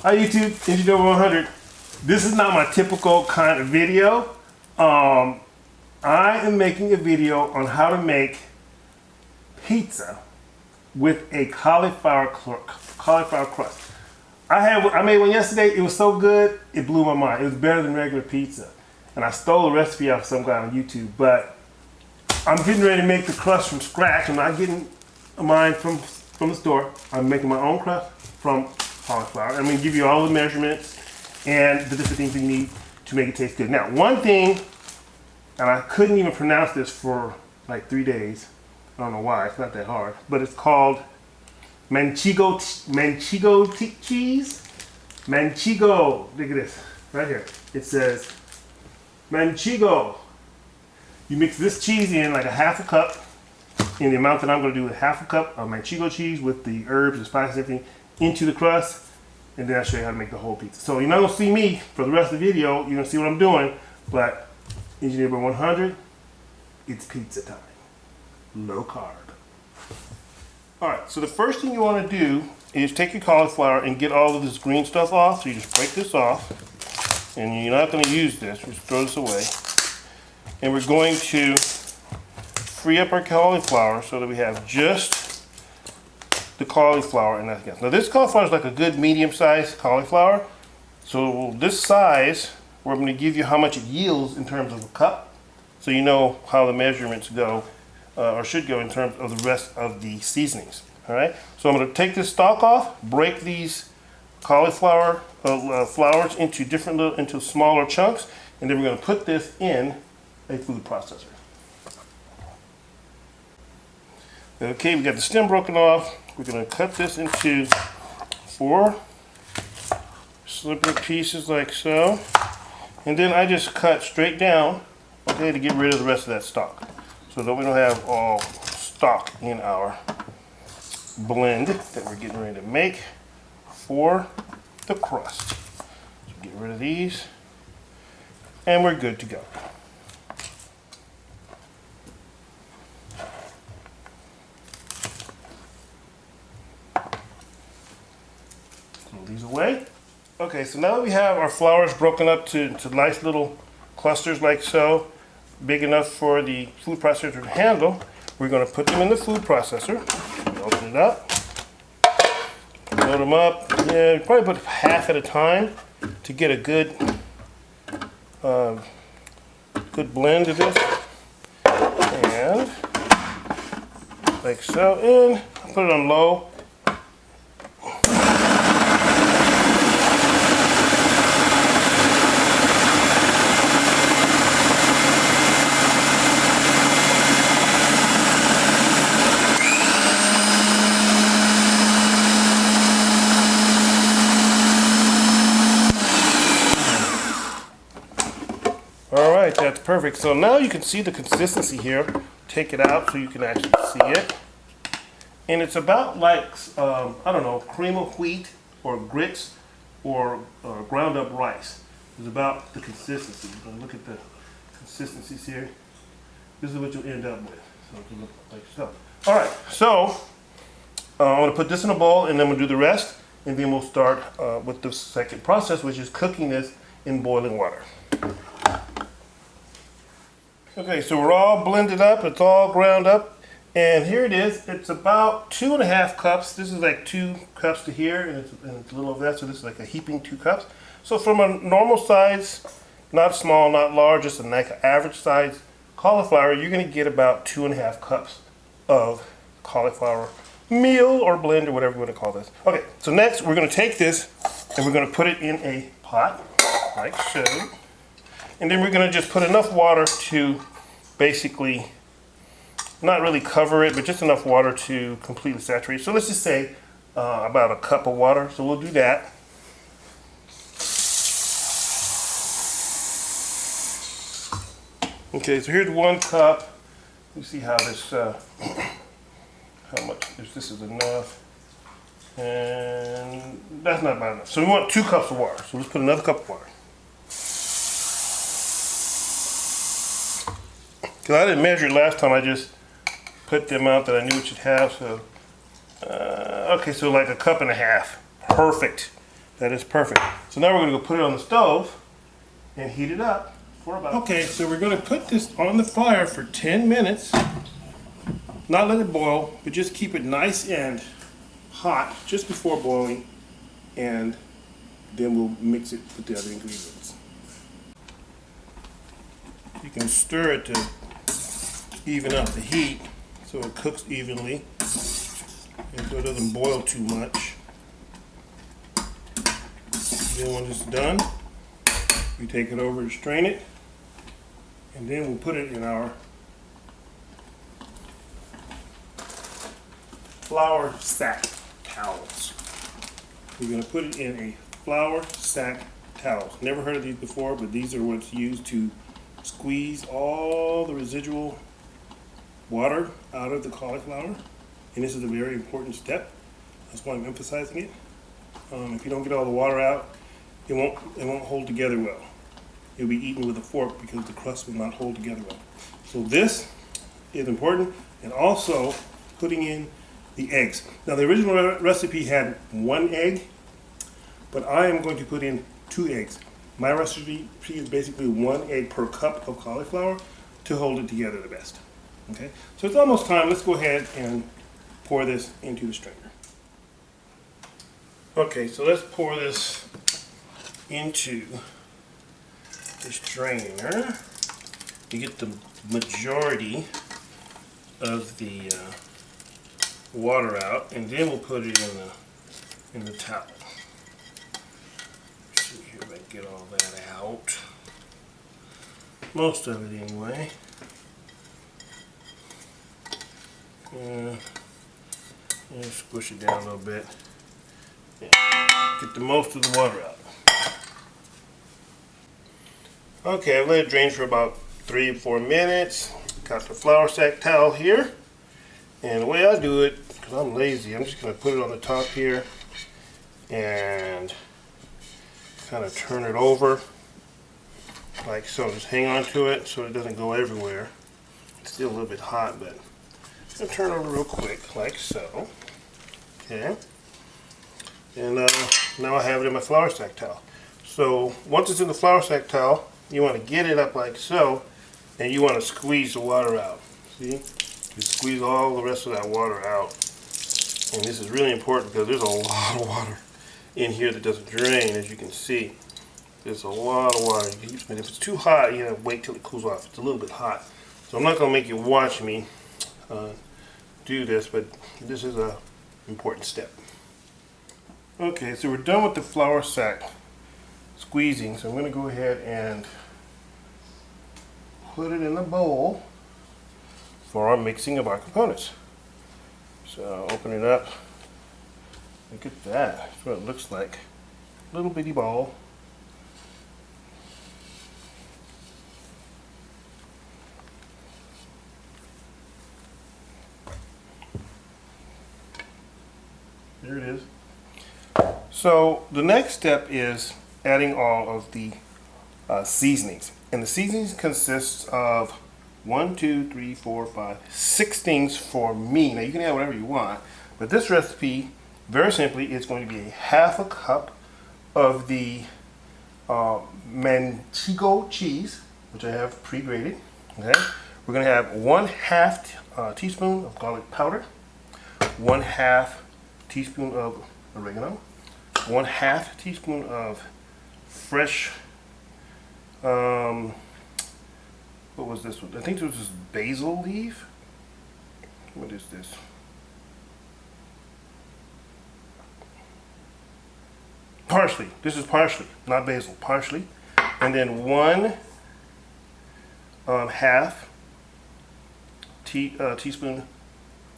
Hi YouTube, Engineer 100. This is not my typical kind of video. I am making a video on how to make pizza with a cauliflower crust. I made one yesterday. It was so good, it blew my mind. It was better than regular pizza. And I stole a recipe off some guy on YouTube, but I'm getting ready to make the crust from scratch. I'm not getting mine from the store. I'm making my own crust from cauliflower. I'm going to give you all the measurements and the different things you need to make it taste good. Now, one thing, and I couldn't even pronounce this for like 3 days. I don't know why. It's not that hard, but it's called Manchego cheese. Manchego. Look at this right here. It says Manchego. You mix this cheese in like a half a cup. In the amount that I'm going to do, with half a cup of Manchego cheese with the herbs, the spices, everything into the crust, and then I'll show you how to make the whole pizza. So you're not going to see me for the rest of the video. You're going to see what I'm doing, but Engineer 100, it's pizza time. Low carb. Alright, so the first thing you want to do is take your cauliflower and get all of this green stuff off. So you just break this off, and you're not going to use this. Just throw this away. And we're going to free up our cauliflower so that we have just the cauliflower and nothing else. Now this cauliflower is like a good medium-sized cauliflower. So this size, we're going to give you how much it yields in terms of a cup, so you know how the measurements go, or should go in terms of the rest of the seasonings. All right. So I'm going to take this stalk off, break these cauliflower flowers into smaller chunks, and then we're going to put this in a food processor. Okay, we got the stem broken off. We're going to cut this into 4 slippery pieces like so. And then I just cut straight down, okay, to get rid of the rest of that stalk, so that we don't have all stalk in our blend that we're getting ready to make for the crust. So get rid of these, and we're good to go. Throw these away. Okay, so now that we have our flowers broken up to nice little clusters like so, big enough for the food processor to handle, we're going to put them in the food processor. Open it up, load them up. Yeah, probably put half at a time to get a good blend of this. And like so, and put it on low. Alright, that's perfect. So now you can see the consistency here. Take it out so you can actually see it. And it's about like, I don't know, cream of wheat or grits or ground up rice. It's about the consistency. Look at the consistencies here. This is what you'll end up with. So it'll look like so. Alright, so I'm going to put this in a bowl, and then we'll do the rest. And then we'll start with the second process, which is cooking this in boiling water. Okay, so we're all blended up, it's all ground up, and here it is. It's about 2.5 cups. This is like 2 cups to here, and it's a little over that, so this is like a heaping 2 cups. So from a normal size, not small, not large, just like an average size cauliflower, you're going to get about 2.5 cups of cauliflower meal or blend or whatever you want to call this. Okay, so next we're going to take this and we're going to put it in a pot, like so. And then we're going to just put enough water to basically, not really cover it, but just enough water to completely saturate. So let's just say about a cup of water. So we'll do that. Okay, so here's 1 cup. You see how this, how much, if this is enough. And that's not about enough. So we want 2 cups of water. So let's put another cup of water. Because I didn't measure it last time, I just put the amount that I knew it should have. So, okay, so like a cup and a half. Perfect. That is perfect. So now we're going to go put it on the stove and heat it up for about... Okay, so we're going to put this on the fire for 10 minutes. Not let it boil, but just keep it nice and hot just before boiling, and then we'll mix it with the other ingredients. You can stir it to even out the heat so it cooks evenly and so it doesn't boil too much. Then when it's done, we take it over and strain it, and then we'll put it in our flour sack towels. We're going to put it in a flour sack towels. Never heard of these before, but these are what's used to squeeze all the residual water out of the cauliflower, and this is a very important step. That's why I'm emphasizing it. If you don't get all the water out, it won't hold together well. It'll be eaten with a fork because the crust will not hold together well. So this is important, and also putting in the eggs. Now the original recipe had 1 egg, but I am going to put in 2 eggs. My recipe is basically 1 egg per cup of cauliflower to hold it together the best. Okay, so it's almost time. Let's go ahead and pour this into the strainer. Okay, so let's pour this into the strainer. You get the majority of the water out, and then we'll put it in the towel. Let's see here if I can get all that out. Most of it anyway. Squish it down a little bit. Get the most of the water out. Okay, I've let it drain for about 3 or 4 minutes. Got the flour sack towel here. And the way I do it, because I'm lazy, I'm just going to put it on the top here and kind of turn it over like so. Just hang on to it so it doesn't go everywhere. It's still a little bit hot, but I'm going to turn it over real quick like so. Okay. And now I have it in my flour sack towel. So once it's in the flour sack towel, you want to get it up like so, and you want to squeeze the water out. See? You squeeze all the rest of that water out. And this is really important because there's a lot of water in here that doesn't drain, as you can see. There's a lot of water. And if it's too hot, you have to wait till it cools off. It's a little bit hot. So I'm not going to make you watch me do this, but this is an important step. Okay, so we're done with the flour sack squeezing, so I'm going to go ahead and put it in the bowl for our mixing of our components. So open it up. Look at that. That's what it looks like. Little bitty ball. There it is. So the next step is adding all of the seasonings. And the seasonings consists of 1, 2, 3, 4, 5, 6 things for me. Now you can add whatever you want, but this recipe, very simply, is going to be a 1/2 cup of the Manchego cheese, which I have pre-grated. Okay, we're going to have 1/2 teaspoon of garlic powder, 1/2 teaspoon of oregano, 1/2 teaspoon of fresh, what was this one? I think this was basil leaf. What is this? Parsley. This is parsley, not basil. Parsley. And then 1/2 teaspoon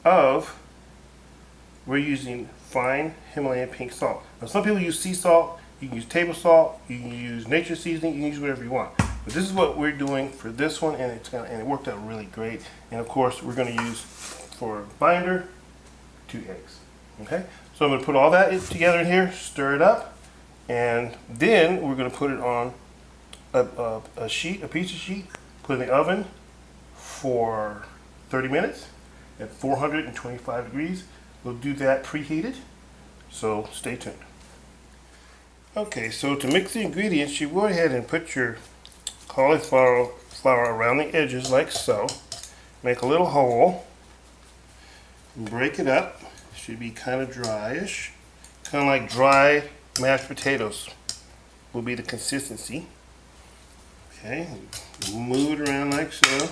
of, we're using fine Himalayan pink salt. Now some people use sea salt, you can use table salt, you can use nature seasoning, you can use whatever you want. But this is what we're doing for this one, and it worked out really great. And of course we're going to use for binder 2 eggs. Okay, so I'm going to put all that together in here, stir it up, and then we're going to put it on a piece of sheet, put it in the oven for 30 minutes at 425 degrees. We'll do that preheated, so stay tuned. Okay, so to mix the ingredients, you go ahead and put your cauliflower flour around the edges like so. Make a little hole and break it up. Should be kind of dryish, kind of like dry mashed potatoes will be the consistency. Okay, move it around like so.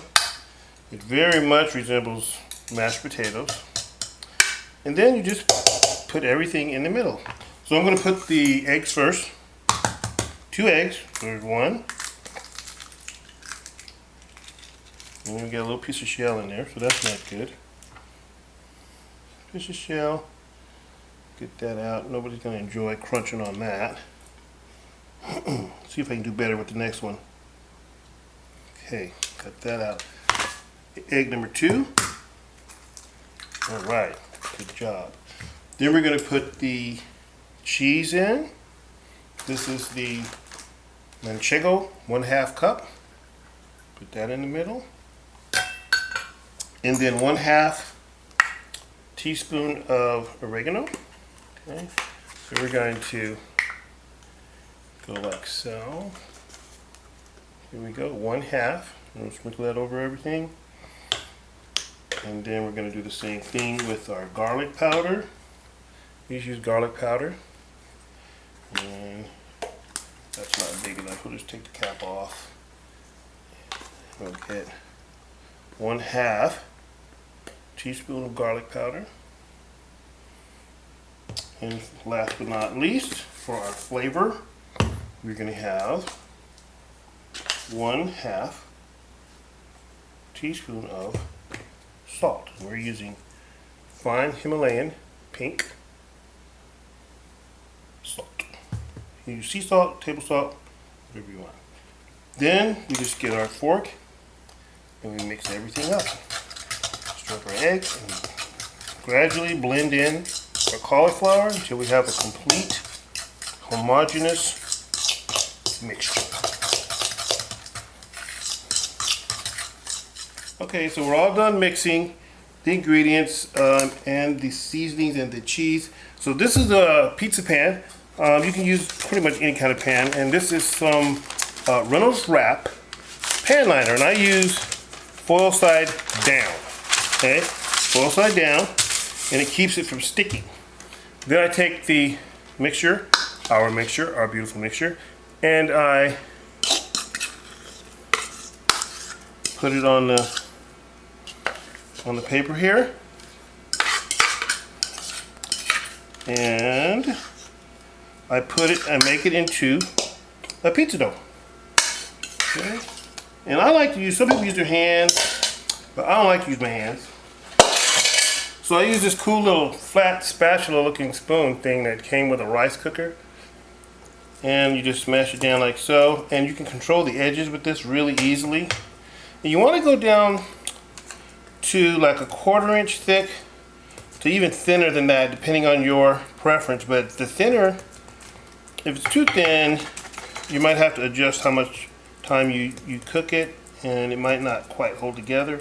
It very much resembles mashed potatoes. And then you just put everything in the middle. So I'm going to put the eggs first. 2 eggs. There's 1. And we got a little piece of shell in there, so that's not good. Piece of shell. Get that out. Nobody's going to enjoy crunching on that. See if I can do better with the next one. Okay, cut that out. Egg number 2. Alright, good job. Then we're going to put the cheese in. This is the manchego, 1/2 cup. Put that in the middle. And then 1/2 teaspoon of oregano. Okay, so we're going to go like so. Here we go, 1/2. We'll sprinkle that over everything. And then we're going to do the same thing with our garlic powder. Please use garlic powder. And that's not big enough. We'll just take the cap off. We'll get 1/2 teaspoon of garlic powder. And last but not least, for our flavor, we're going to have 1/2 teaspoon of salt. We're using fine Himalayan pink salt. You use sea salt, table salt, whatever you want. Then we just get our fork and we mix everything up. Stir up our eggs and gradually blend in our cauliflower until we have a complete homogeneous mixture. Okay, so we're all done mixing the ingredients and the seasonings and the cheese. So this is a pizza pan. You can use pretty much any kind of pan, and this is some Reynolds Wrap pan liner, and I use foil side down. Okay, foil side down, and it keeps it from sticking. Then I take the mixture, our beautiful mixture, and I put it on the paper here, and I make it into a pizza dough. Okay, and I like to use. Some people use their hands, but I don't like to use my hands. So I use this cool little flat spatula-looking spoon thing that came with a rice cooker, and you just smash it down like so, and you can control the edges with this really easily. And you want to go down to like 1/4 inch thick to even thinner than that, depending on your preference. But the thinner, if it's too thin, you might have to adjust how much time you cook it, and it might not quite hold together.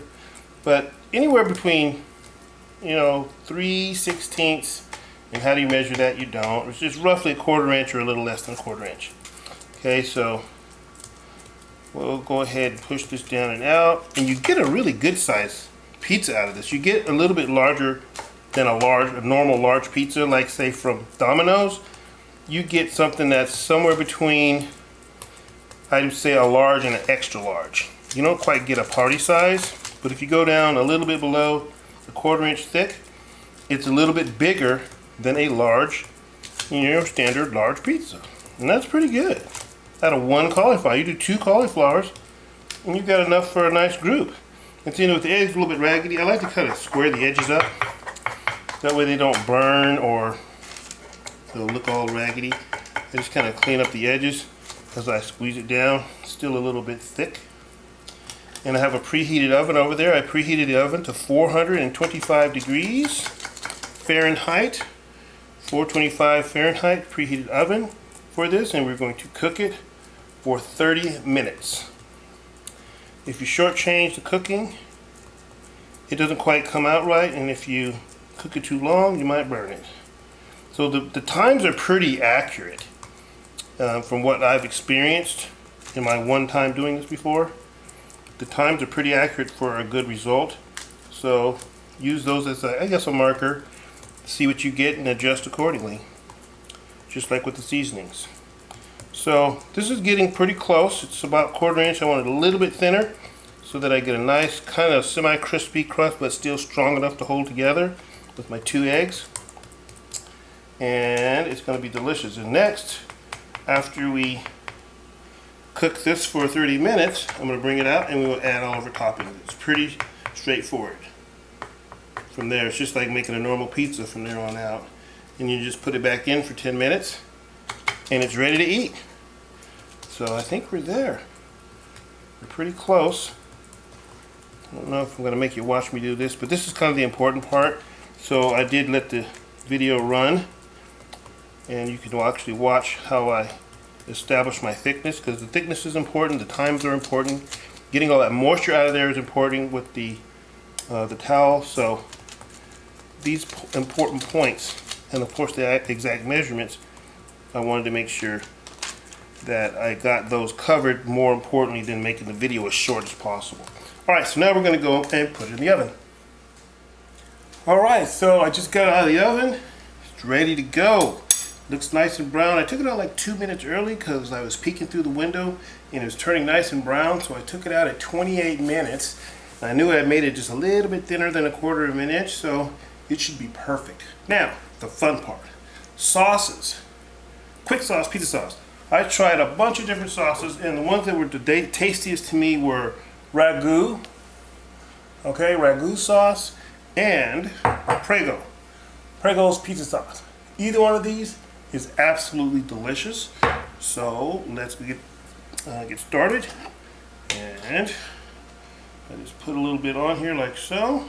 But anywhere between 3/16, and how do you measure that? You don't. It's just roughly 1/4 inch or a little less than 1/4 inch. Okay, so we'll go ahead and push this down and out, and you get a really good size pizza out of this. You get a little bit larger than a normal large pizza, like say from Domino's. You get something that's somewhere between, I'd say, a large and an extra large. You don't quite get a party size, but if you go down a little bit below 1/4 inch thick, it's a little bit bigger than a large, standard large pizza. And that's pretty good. Out of 1 cauliflower, you do 2 cauliflowers, and you've got enough for a nice group. And see, with the eggs a little bit raggedy, I like to kind of square the edges up. That way they don't burn or they'll look all raggedy. I just kind of clean up the edges as I squeeze it down. It's still a little bit thick. And I have a preheated oven over there. I preheated the oven to 425 degrees Fahrenheit. 425 Fahrenheit preheated oven for this, and we're going to cook it for 30 minutes. If you shortchange the cooking, it doesn't quite come out right, and if you cook it too long, you might burn it. So the times are pretty accurate. from what I've experienced in my one time doing this before, the times are pretty accurate for a good result. So use those as I guess a marker, see what you get and adjust accordingly, just like with the seasonings. So this is getting pretty close. It's about 1/4 inch. I want it a little bit thinner so that I get a nice kind of semi-crispy crust, but still strong enough to hold together with my 2 eggs. And it's going to be delicious. And next, after we cook this for 30 minutes, I'm going to bring it out and we will add all of our toppings. It's pretty straightforward. From there, it's just like making a normal pizza from there on out. And you just put it back in for 10 minutes and it's ready to eat. So I think we're there. We're pretty close. I don't know if I'm going to make you watch me do this, but this is kind of the important part. So I did let the video run, and you can actually watch how I establish my thickness, because the thickness is important, the times are important, getting all that moisture out of there is important with the towel. So these important points, and of course the exact measurements, I wanted to make sure that I got those covered, more importantly than making the video as short as possible. Alright, so now we're going to go and put it in the oven. Alright, so I just got it out of the oven. It's ready to go. Looks nice and brown. I took it out like 2 minutes early because I was peeking through the window and it was turning nice and brown, so I took it out at 28 minutes. I knew I made it just a little bit thinner than 1/4 of an inch, so it should be perfect. Now, the fun part. Sauces. Quick sauce, pizza sauce. I tried a bunch of different sauces, and the ones that were the tastiest to me were ragu, okay, ragu sauce, and Prego. Prego's pizza sauce. Either one of these is absolutely delicious. So let's get started. And I just put a little bit on here like so.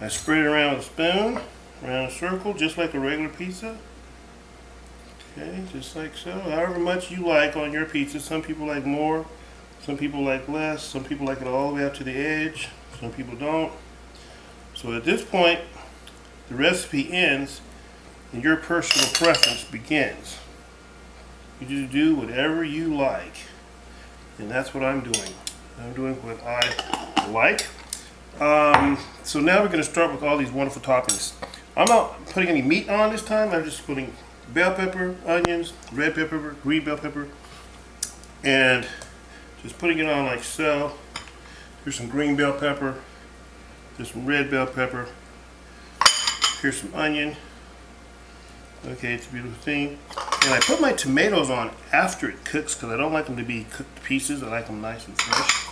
I spread it around with a spoon, around a circle, just like a regular pizza. Okay, just like so. However much you like on your pizza. Some people like more, some people like less, some people like it all the way up to the edge, some people don't. So at this point, the recipe ends and your personal preference begins. You just do whatever you like. And that's what I'm doing. I'm doing what I like. So now we're going to start with all these wonderful toppings. I'm not putting any meat on this time. I'm just putting bell pepper, onions, red pepper, green bell pepper, and just putting it on like so. Here's some green bell pepper. There's some red bell pepper. Here's some onion. Okay, it's a beautiful thing. And I put my tomatoes on after it cooks because I don't like them to be cooked pieces. I like them nice and fresh.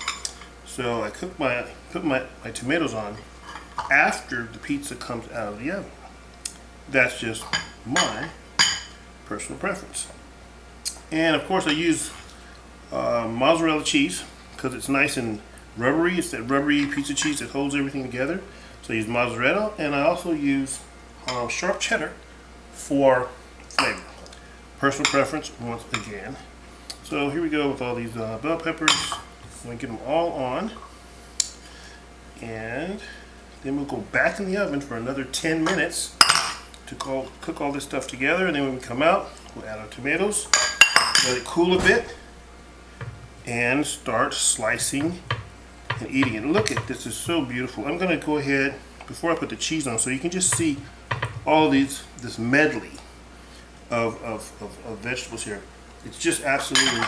So I put my tomatoes on after the pizza comes out of the oven. That's just my personal preference. And of course I use mozzarella cheese because it's nice and rubbery. It's that rubbery pizza cheese that holds everything together. So I use mozzarella, and I also use sharp cheddar for flavor. Personal preference once again. So here we go with all these bell peppers. I'm going to get them all on, and then we'll go back in the oven for another 10 minutes to cook all this stuff together. And then when we come out, we'll add our tomatoes, let it cool a bit, and start slicing and eating it. Look at this, is so beautiful. I'm going to go ahead before I put the cheese on so you can just see all this medley of vegetables here. It's just absolutely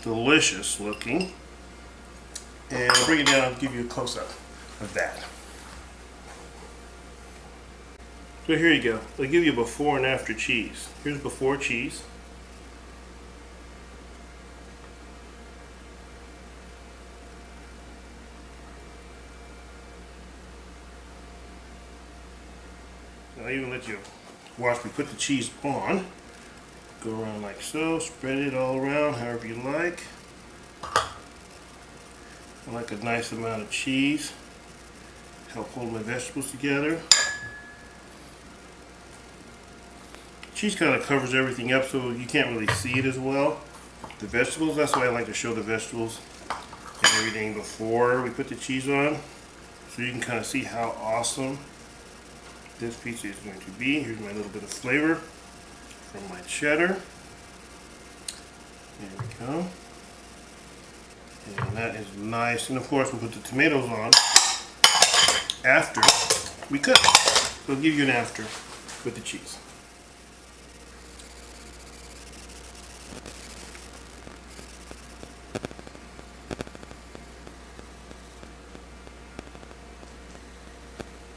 delicious looking. And I'll bring it down and give you a close-up of that. So here you go. I'll give you a before and after cheese. Here's before cheese. I'll even let you watch me put the cheese on. Go around like so, spread it all around however you like. I like a nice amount of cheese. Help hold my vegetables together. Cheese kind of covers everything up so you can't really see it as well. The vegetables, that's why I like to show the vegetables and everything before we put the cheese on, so you can kind of see how awesome this pizza is going to be. Here's my little bit of flavor from my cheddar. There we go. And that is nice. And of course, we'll put the tomatoes on after we cook. We'll give you an after with the cheese.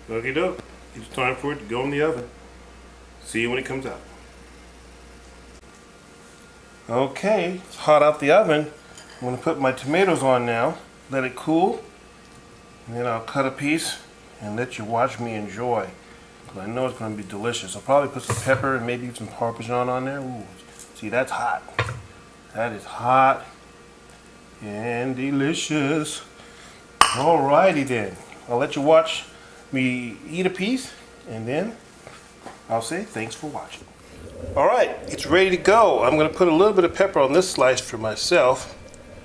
Okie doke. It's time for it to go in the oven. See you when it comes out. Okay, it's hot out the oven. I'm going to put my tomatoes on now, let it cool, and then I'll cut a piece and let you watch me enjoy. Because I know it's going to be delicious. I'll probably put some pepper and maybe some Parmesan on there. Ooh, see, that's hot. That is hot and delicious. Alrighty then. I'll let you watch me eat a piece, and then I'll say thanks for watching. Alright, it's ready to go. I'm going to put a little bit of pepper on this slice for myself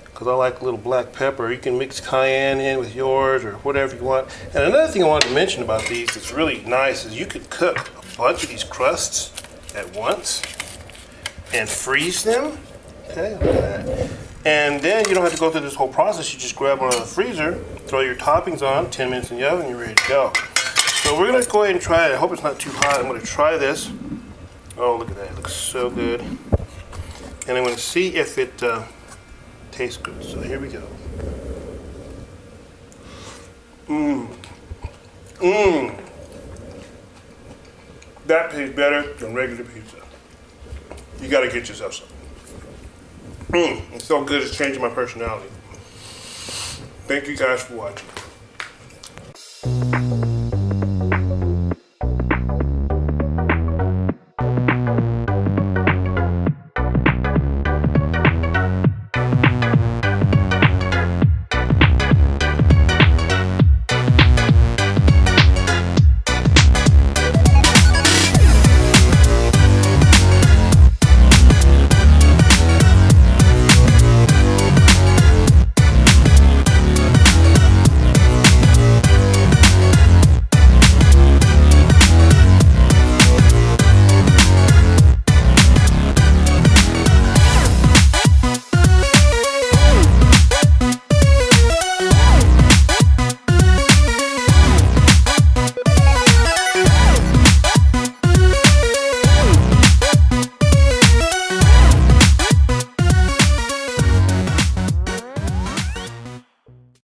because I like a little black pepper. You can mix cayenne in with yours or whatever you want. And another thing I wanted to mention about these that's really nice is you could cook a bunch of these crusts at once and freeze them. Okay, look at that. And then you don't have to go through this whole process. You just grab one out of the freezer, throw your toppings on, 10 minutes in the oven, you're ready to go. So we're going to go ahead and try it. I hope it's not too hot. I'm going to try this. Oh, look at that. It looks so good. And I'm going to see if it tastes good. So here we go. That tastes better than regular pizza. You got to get yourself some. It's so good, it's changing my personality. Thank you guys for watching.